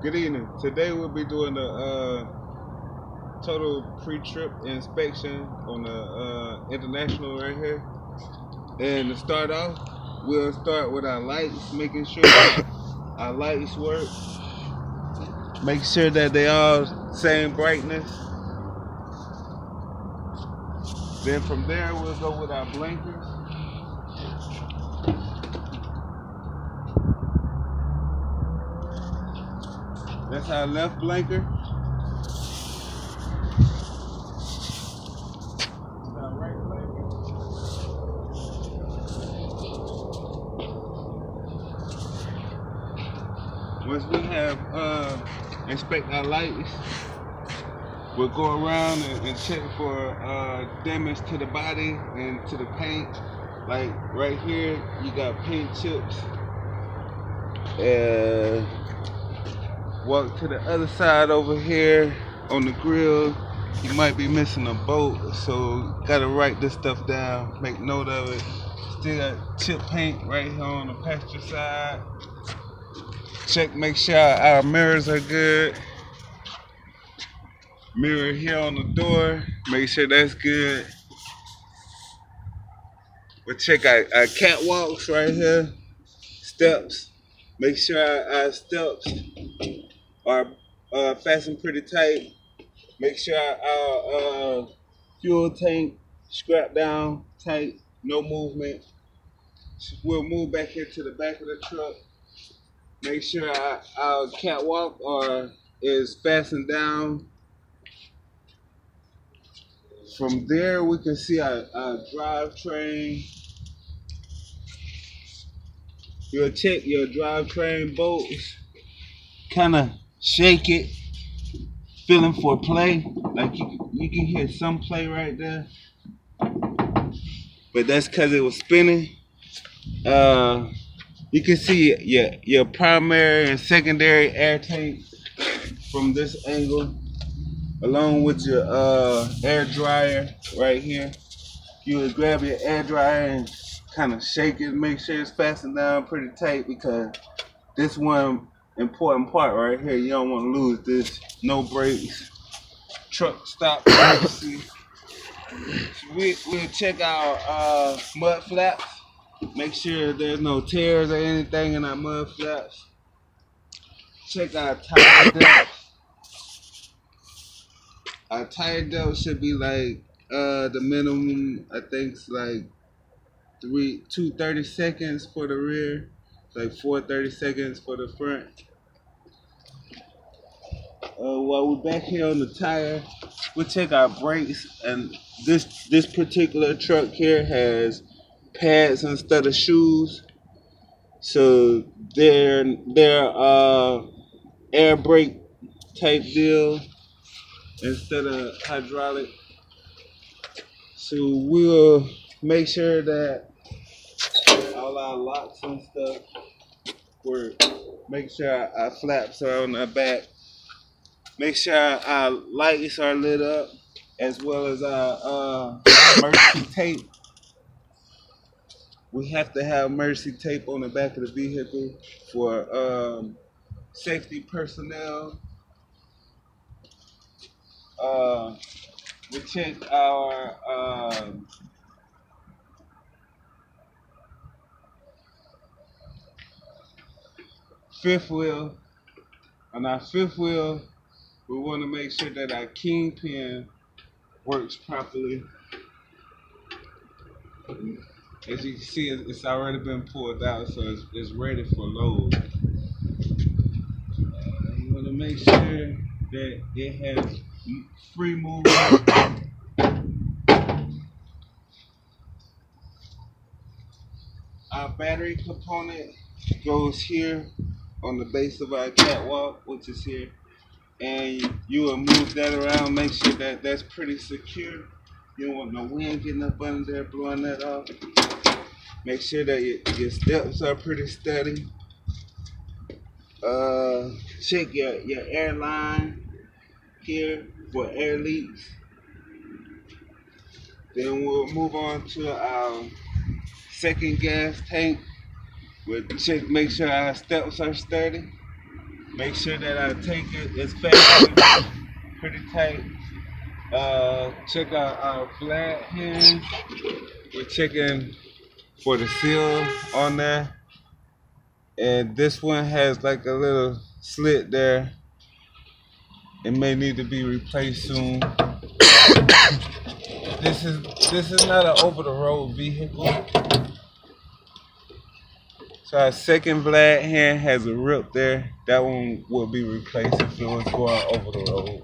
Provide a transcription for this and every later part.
Good evening. Today we'll be doing the total pre-trip inspection on the International right here. And to start off, we'll start with our lights, making sure that our lights work. Make sure that they all same brightness. Then from there, we'll go with our blinkers. That's our left blinker. Our right blinker. Once we have inspect our lights, we'll go around and check for damage to the body and to the paint. Like right here, you got paint chips. Walk to the other side over here on the grill. You might be missing a bolt, so gotta write this stuff down, make note of it. Still got chip paint right here on the passenger side. Check, make sure our mirrors are good. Mirror here on the door, make sure that's good. We'll check our catwalks right here. Steps, make sure our steps are fastened pretty tight. Make sure our fuel tank strapped down tight, no movement. We'll move back here to the back of the truck. Make sure our catwalk is fastened down. From there, we can see our drivetrain. You'll check your drivetrain bolts, kind of shake it, feeling for play. Like you can hear some play right there, but that's because it was spinning. You can see your primary and secondary air tank from this angle, along with your air dryer right here. You would grab your air dryer and kind of shake it, make sure it's fastened down pretty tight, because this one important part right here, you don't want to lose this. No brakes, truck stop. We'll check our mud flaps, make sure there's no tears or anything in our mud flaps. Check our tire depth. Our tire depth should be like the minimum, I think, is like 230 seconds for the rear, like 430 seconds for the front. While we're back here on the tire, we'll check our brakes. And this particular truck here has pads instead of shoes, so they're air brake type deal instead of hydraulic. So we'll make sure that all our locks and stuff work. Make sure our flaps are on our back. Make sure our lights are lit up, as well as our emergency tape. We have to have emergency tape on the back of the vehicle for safety personnel. We check our fifth wheel. On our fifth wheel, we want to make sure that our kingpin works properly. As you can see, it's already been pulled out, so it's ready for load. You want to make sure that it has free movement. Our battery component goes here on the base of our catwalk, which is here. And you will move that around, make sure that that's pretty secure. You don't want no wind getting up under there, blowing that off. Make sure that your steps are pretty steady. Check your air line here for air leaks. Then we'll move on to our second gas tank. We'll check, make sure our steps are steady. Make sure that I take it. It's fastened pretty tight. Check out our flat hinge. We're checking for the seal on there. And this one has like a little slit there. It may need to be replaced soon. This is not an over-the-road vehicle. So our second flat hand has a rip there. That one will be replaced if it was going over the road.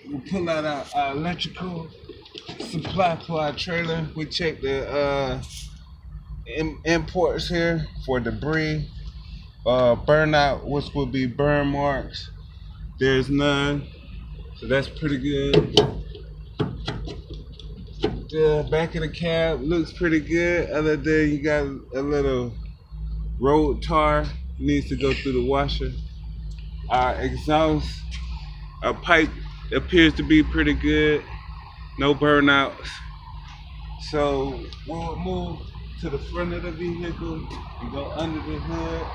We pull out our electrical supply for our trailer. We check the imports here for debris, burnout, which would be burn marks. There's none, so that's pretty good. The back of the cab looks pretty good, other than you got a little road tar needs to go through the washer. Our exhaust, our pipe appears to be pretty good, no burnouts. So we'll move to the front of the vehicle and go under the hood.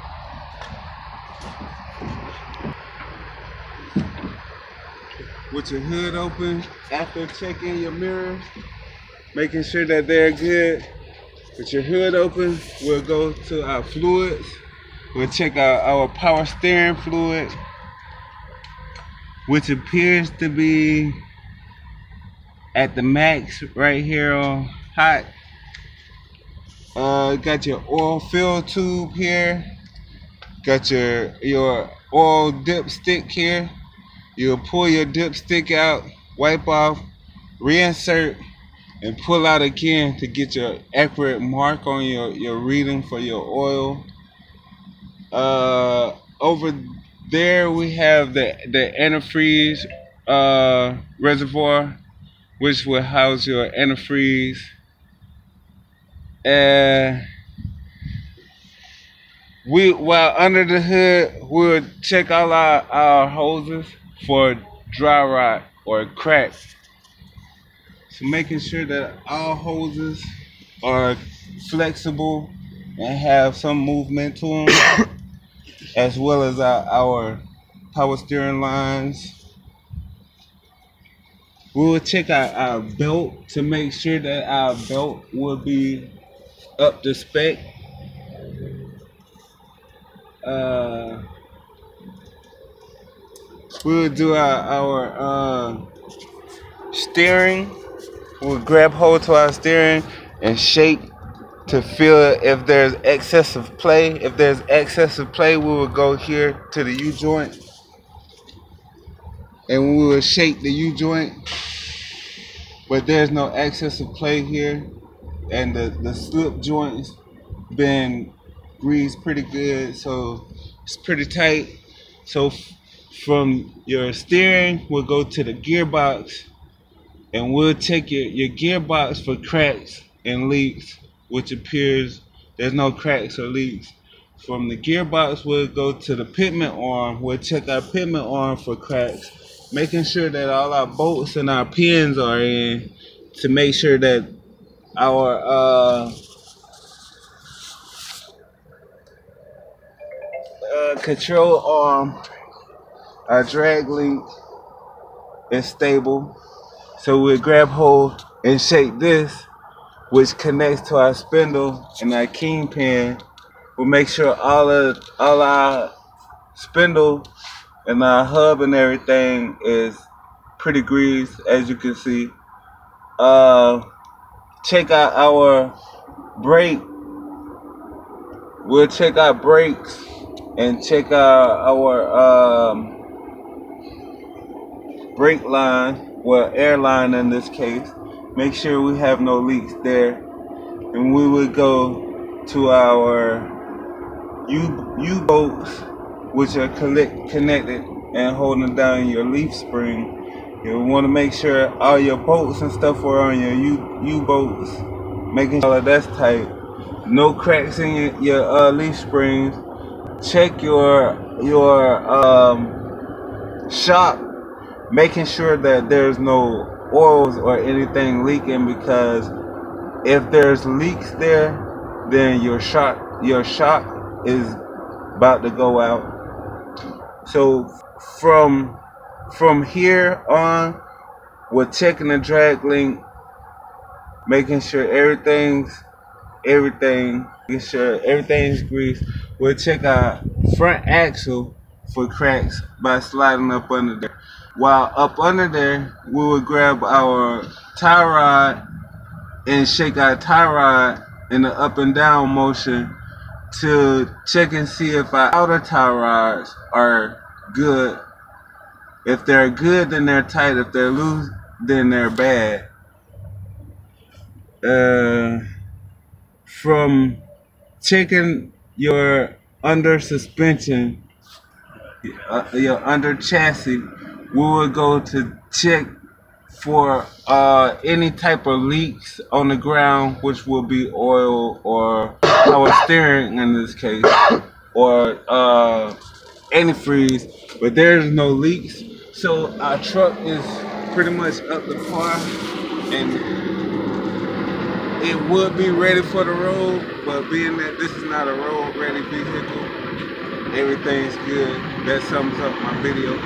With your hood open, after checking your mirrors, making sure that they're good. With your hood open, we'll go to our fluids. We'll check out our power steering fluid, which appears to be at the max right here on hot. Got your oil fill tube here. Got your oil dipstick here. You'll pull your dipstick out, wipe off, reinsert, and pull out again to get your accurate mark on your reading for your oil. Over there we have the antifreeze reservoir, which will house your antifreeze. While under the hood, we'll check all our hoses for dry rot or crack. So making sure that all hoses are flexible and have some movement to them, as well as our power steering lines. We will check our belt to make sure that our belt will be up to spec. We'll do our steering. We'll grab hold to our steering and shake to feel if there's excessive play. If there's excessive play, we will go here to the U-joint and we will shake the U-joint. But there's no excessive play here, and the slip joint's been greased pretty good, so it's pretty tight. So from your steering, we'll go to the gearbox, and we'll check your gearbox for cracks and leaks, which appears there's no cracks or leaks. From the gearbox, we'll go to the pitman arm. We'll check our pitman arm for cracks, making sure that all our bolts and our pins are in, to make sure that our control arm, our drag link is stable. So we'll grab hold and shake this, which connects to our spindle and our kingpin. We'll make sure all our spindle and our hub and everything is pretty greased, as you can see. Check out our brake. We'll check our brakes and check out our brake line, well, air line in this case. Make sure we have no leaks there. And we would go to our U-bolts, which are connected and holding down your leaf spring. You want to make sure all your bolts and stuff are on your U-bolts, making sure that that's tight. No cracks in your leaf springs. Check your shock, making sure that there's no oils or anything leaking, because if there's leaks there, then your shock is about to go out. So from here on, we're checking the drag link, making sure making sure everything's greased. We'll check our front axle for cracks by sliding up under there. While up under there, we will grab our tie rod and shake our tie rod in the up and down motion to check and see if our outer tie rods are good. If they're good, then they're tight. If they're loose, then they're bad. From checking your under suspension, your under chassis, we will go to check for any type of leaks on the ground, which will be oil or power steering in this case, or antifreeze. But there's no leaks, so our truck is pretty much up to par, and it would be ready for the road, but being that this is not a road ready vehicle, everything's good. That sums up my video.